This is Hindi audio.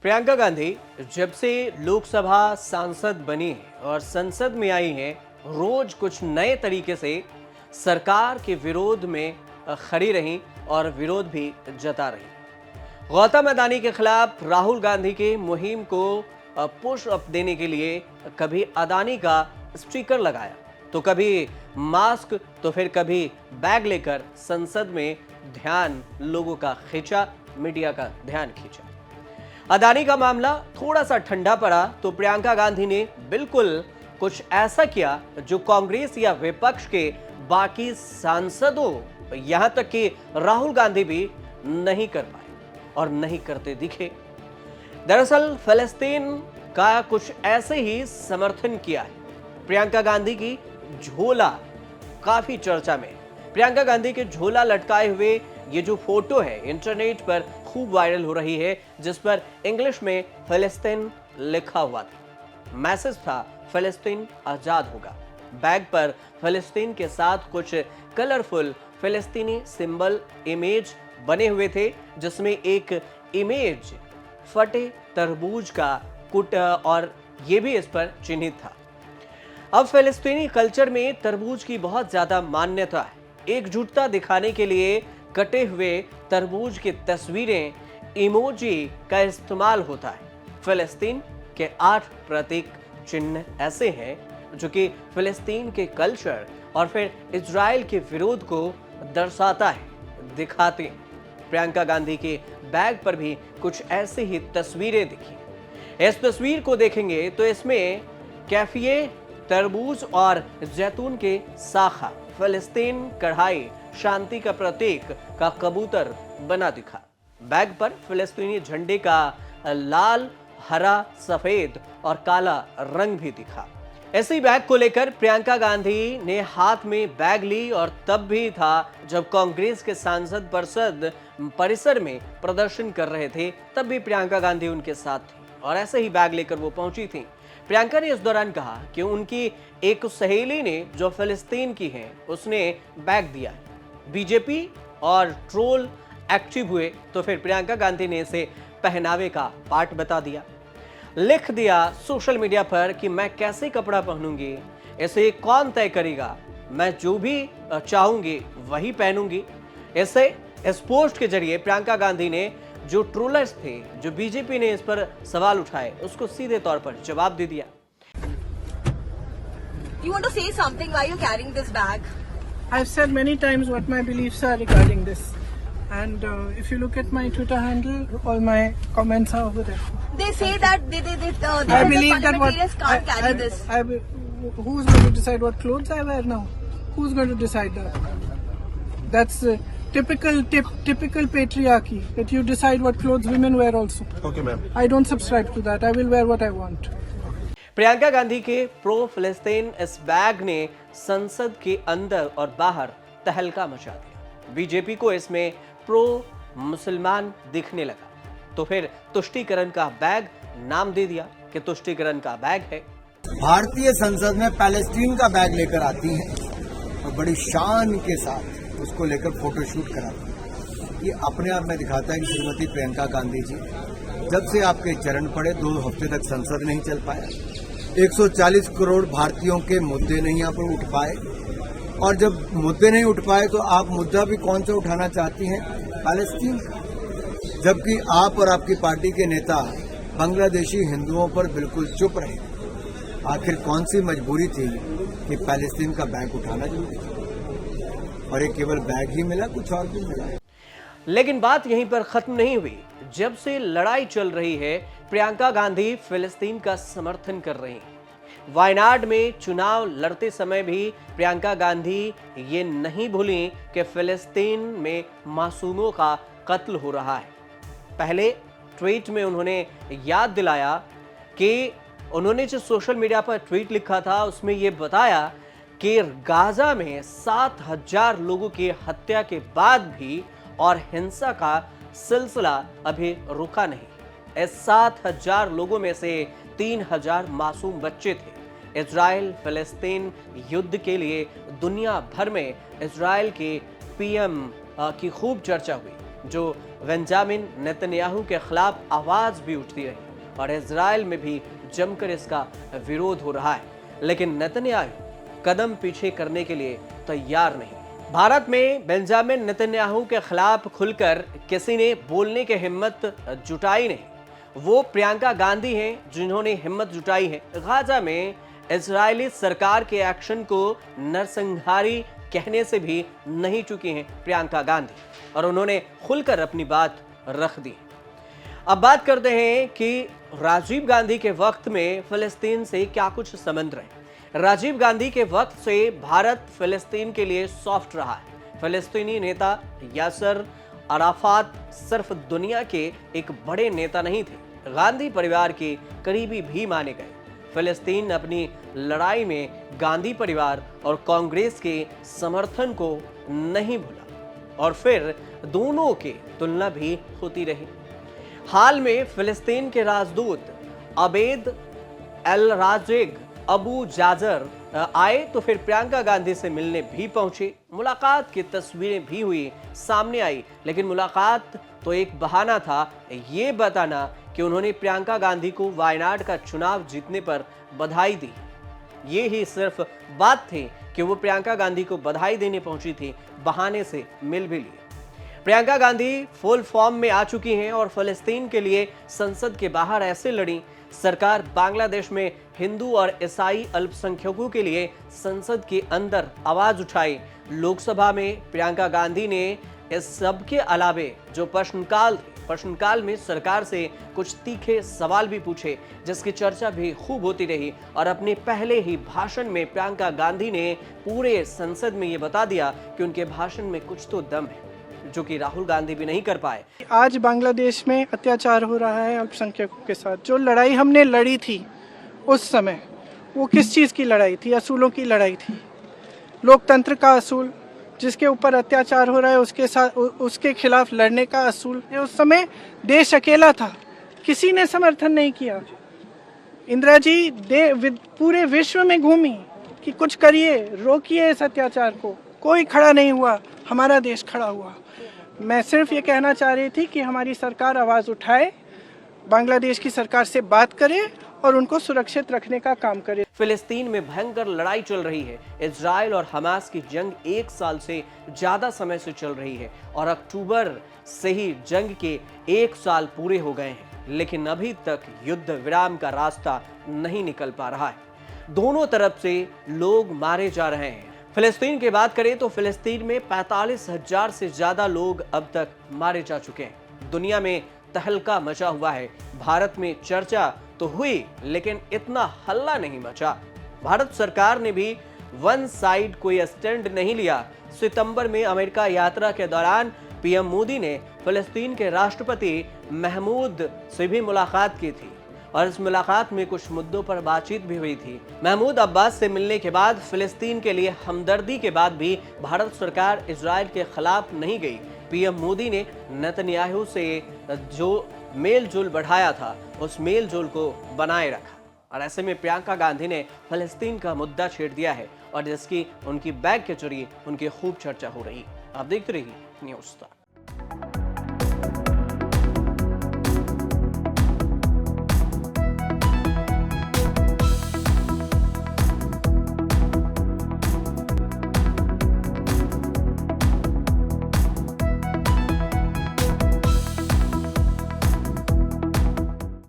प्रियंका गांधी जब से लोकसभा सांसद बनी है और संसद में आई हैं, रोज कुछ नए तरीके से सरकार के विरोध में खड़ी रहीं और विरोध भी जता रही। गौतम अडानी के खिलाफ राहुल गांधी के मुहिम को पुश अप देने के लिए कभी अडानी का स्टिकर लगाया, तो कभी मास्क, तो फिर कभी बैग लेकर संसद में ध्यान लोगों का खींचा, मीडिया का ध्यान खींचा। अडानी का मामला थोड़ा सा ठंडा पड़ा तो प्रियंका गांधी ने बिल्कुल कुछ ऐसा किया जो कांग्रेस या विपक्ष के बाकी सांसदों, यहां तक कि राहुल गांधी भी नहीं कर पाए और नहीं करते दिखे। दरअसल फिलिस्तीन का कुछ ऐसे ही समर्थन किया है। प्रियंका गांधी की झोला काफी चर्चा में। प्रियंका गांधी के झोला लटकाए हुए ये जो फोटो है इंटरनेट पर खूब वायरल हो रही है, जिस पर इंग्लिश में फिलिस्तीन लिखा हुआ था। मैसेज था फिलिस्तीन आजाद होगा। बैग पर फिलिस्तीन के साथ कुछ कलरफुल फिलिस्तीनी सिंबल इमेज बने हुए थे, जिसमें एक इमेज फटे तरबूज का कुट और ये भी इस पर चिन्हित था। अब फिलिस्तीनी कल्चर में तरबूज की बहुत ज्यादा मान्यता है। एकजुटता दिखाने के लिए कटे हुए तरबूज की तस्वीरें, इमोजी का इस्तेमाल होता है। फिलिस्तीन के 8 प्रतीक चिन्ह ऐसे हैं जो कि फिलिस्तीन के कल्चर और फिर इजराइल के विरोध को दर्शाता है, दिखाते हैं। प्रियंका गांधी के बैग पर भी कुछ ऐसे ही तस्वीरें दिखी। इस तस्वीर को देखेंगे तो इसमें कैफिए, तरबूज और जैतून के शाखा, फिलिस्तीन कढ़ाई, शांति का प्रतीक का कबूतर बना दिखा। बैग पर फिलिस्तीनी झंडे का लाल, हरा, सफेद और काला रंग भी दिखा। ऐसे बैग को लेकर प्रियंका गांधी ने हाथ में बैग ली और तब भी था जब कांग्रेस के सांसद परिसर में प्रदर्शन कर रहे थे, तब भी प्रियंका गांधी उनके साथ थी और ऐसे ही बैग लेकर वो पहुंची थी। प्रियंका ने इस दौरान कहा कि उनकी एक सहेली ने जो फिलिस्तीन की है उसने बैग दिया है। बीजेपी और ट्रोल एक्टिव हुए तो फिर प्रियंका गांधी ने इसे पहनावे का पार्ट बता दिया। लिख दिया सोशल मीडिया पर कि मैं कैसे कपड़ा पहनूंगी, इसे कौन तय करेगा, मैं जो भी चाहूंगी वही पहनूंगी। इस पोस्ट के जरिए प्रियंका गांधी ने जो ट्रोलर्स थे, जो बीजेपी ने इस पर सवाल उठाए, उसको सीधे तौर पर जवाब दे दिया। You want to say something why you're carrying this bag? I've said many times what my beliefs are regarding this, and if you look at my Twitter handle, all my comments are over there. They say that they I believe that what can't carry this. Who's going to decide what clothes I wear now? Who's going to decide that? That's typical patriarchy, that you decide what clothes women wear also. Okay, ma'am. I don't subscribe to that. I will wear what I want. Priyanka Gandhi के प्रो फिलिस्तीन इस बैग ने संसद के अंदर और बाहर तहलका मचा दिया। बीजेपी को इसमें प्रो मुसलमान दिखने लगा, तो फिर तुष्टीकरण का बैग नाम दे दिया कि तुष्टीकरण का बैग है। भारतीय संसद में पैलेस्टीन का बैग लेकर आती हैं और बड़ी शान के साथ उसको लेकर फोटोशूट कराती हैं। ये अपने आप में दिखाता है कि श्रीमती प्रियंका गांधी जी, जब से आपके चरण पड़े 2 हफ्ते तक संसद नहीं चल पाया, 140 करोड़ भारतीयों के मुद्दे नहीं यहाँ पर उठ पाए, और जब मुद्दे नहीं उठ पाए तो आप मुद्दा भी कौन सा उठाना चाहती हैं? पैलेस्टीन। जबकि आप और आपकी पार्टी के नेता बांग्लादेशी हिंदुओं पर बिल्कुल चुप रहे। आखिर कौन सी मजबूरी थी कि पैलेस्टीन का बैग उठाना जरूरी था? और ये केवल बैग ही मिला, कुछ और भी मिला। लेकिन बात यहीं पर खत्म नहीं हुई। जब से लड़ाई चल रही है, प्रियंका गांधी फिलिस्तीन का समर्थन कर रही हैं। वायनाड में चुनाव लड़ते समय भी प्रियंका गांधी ये नहीं भूली कि फिलिस्तीन में मासूमों का कत्ल हो रहा है। पहले ट्वीट में उन्होंने याद दिलाया कि उन्होंने जो सोशल मीडिया पर ट्वीट लिखा था उसमें ये बताया कि गाजा में 7,000 लोगों की हत्या के बाद भी और हिंसा का सिलसिला अभी रुका नहीं। इस 7,000 लोगों में से 3,000 मासूम बच्चे थे। इजराइल फिलिस्तीन युद्ध के लिए दुनिया भर में इजराइल के पीएम की खूब चर्चा हुई। जो बेंजामिन नेतन्याहू के खिलाफ आवाज भी उठती रही और इजराइल में भी जमकर इसका विरोध हो रहा है, लेकिन नेतन्याहू कदम पीछे करने के लिए तैयार नहीं। भारत में बेंजामिन नेतन्याहू के खिलाफ खुलकर किसी ने बोलने की हिम्मत जुटाई नहीं। वो प्रियंका गांधी हैं जिन्होंने हिम्मत जुटाई है। गाजा में इजरायली सरकार के एक्शन को नरसंहारी कहने से भी नहीं चुकी हैं प्रियंका गांधी, और उन्होंने खुलकर अपनी बात रख दी। अब बात करते हैं कि राजीव गांधी के वक्त में फिलिस्तीन से क्या कुछ संबंध रहे। राजीव गांधी के वक्त से भारत फिलिस्तीन के लिए सॉफ्ट रहा है। फिलिस्तीनी नेता यासर अराफात सिर्फ दुनिया के एक बड़े नेता नहीं थे, गांधी परिवार के करीबी भी माने गए। फिलिस्तीन अपनी लड़ाई में गांधी परिवार और कांग्रेस के समर्थन को नहीं भूला और फिर दोनों की तुलना भी होती रही। हाल में फिलिस्तीन के राजदूत अबेद अल राजेग अबू जाजर आए तो फिर प्रियंका गांधी से मिलने भी पहुंचे। मुलाकात की तस्वीरें भी हुई, सामने आई, लेकिन मुलाकात तो एक बहाना था ये बताना कि उन्होंने प्रियंका गांधी को वायनाड का चुनाव जीतने पर बधाई दी। ये ही सिर्फ बात थी कि वो प्रियंका गांधी को बधाई देने पहुंची थी, बहाने से मिल भी लिए। प्रियंका गांधी फुल फॉर्म में आ चुकी हैं और फिलिस्तीन के लिए संसद के बाहर ऐसे लड़ी। सरकार बांग्लादेश में हिंदू और ईसाई अल्पसंख्यकों के लिए संसद के अंदर आवाज उठाई। लोकसभा में प्रियंका गांधी ने इस सब के अलावे जो प्रश्नकाल में सरकार से कुछ तीखे सवाल भी पूछे, जिसकी चर्चा भी खूब होती रही। और अपने पहले ही भाषण में प्रियंका गांधी ने पूरे संसद में ये बता दिया कि उनके भाषण में कुछ तो दम है, जो कि राहुल गांधी भी नहीं कर पाए। आज बांग्लादेश में अत्याचार हो रहा है अल्पसंख्यकों के साथ। जो लड़ाई हमने लड़ी थी उस समय, वो किस चीज़ की लड़ाई थी? असूलों की लड़ाई थी। लोकतंत्र का असूल, जिसके ऊपर अत्याचार हो रहा है उसके खिलाफ लड़ने का असूल। उस समय देश अकेला था, किसी ने समर्थन नहीं किया। इंदिरा जी पूरे विश्व में घूमी कि कुछ करिए, रोकिए इस अत्याचार को, कोई खड़ा नहीं हुआ। हमारा देश खड़ा हुआ। मैं सिर्फ ये कहना चाह रही थी कि हमारी सरकार आवाज़ उठाए, बांग्लादेश की सरकार से बात करे और उनको सुरक्षित रखने का काम करे। फिलिस्तीन में भयंकर लड़ाई चल रही है। इजराइल और हमास की जंग 1 साल से ज्यादा समय से चल रही है और अक्टूबर से ही जंग के 1 साल पूरे हो गए हैं, लेकिन अभी तक युद्ध विराम का रास्ता नहीं निकल पा रहा है। दोनों तरफ से लोग मारे जा रहे हैं। फिलिस्तीन की बात करें तो फिलिस्तीन में 45,000 से ज्यादा लोग अब तक मारे जा चुके हैं। दुनिया में तहलका मचा हुआ है। भारत में चर्चा तो हुई, लेकिन इतना हल्ला नहीं मचा। भारत सरकार ने भी वन साइड कोई स्टैंड नहीं लिया। सितंबर में अमेरिका यात्रा के दौरान पीएम मोदी ने फिलिस्तीन के राष्ट्रपति महमूद से भी मुलाकात की थी और इस मुलाकात में कुछ मुद्दों पर बातचीत भी हुई थी। महमूद अब्बास से मिलने के बाद फिलिस्तीन के लिए हमदर्दी के बाद भी भारत सरकार इजराइल के खिलाफ नहीं गई। पीएम मोदी ने नेतन्याहू से जो मेल जोल बढ़ाया था, उस मेल जोल को बनाए रखा और ऐसे में प्रियंका गांधी ने फिलिस्तीन का मुद्दा छेड़ दिया है और जिसकी उनकी बैग के जरिए उनकी खूब चर्चा हो रही। आप देखते रहिए न्यूज़ स्टार।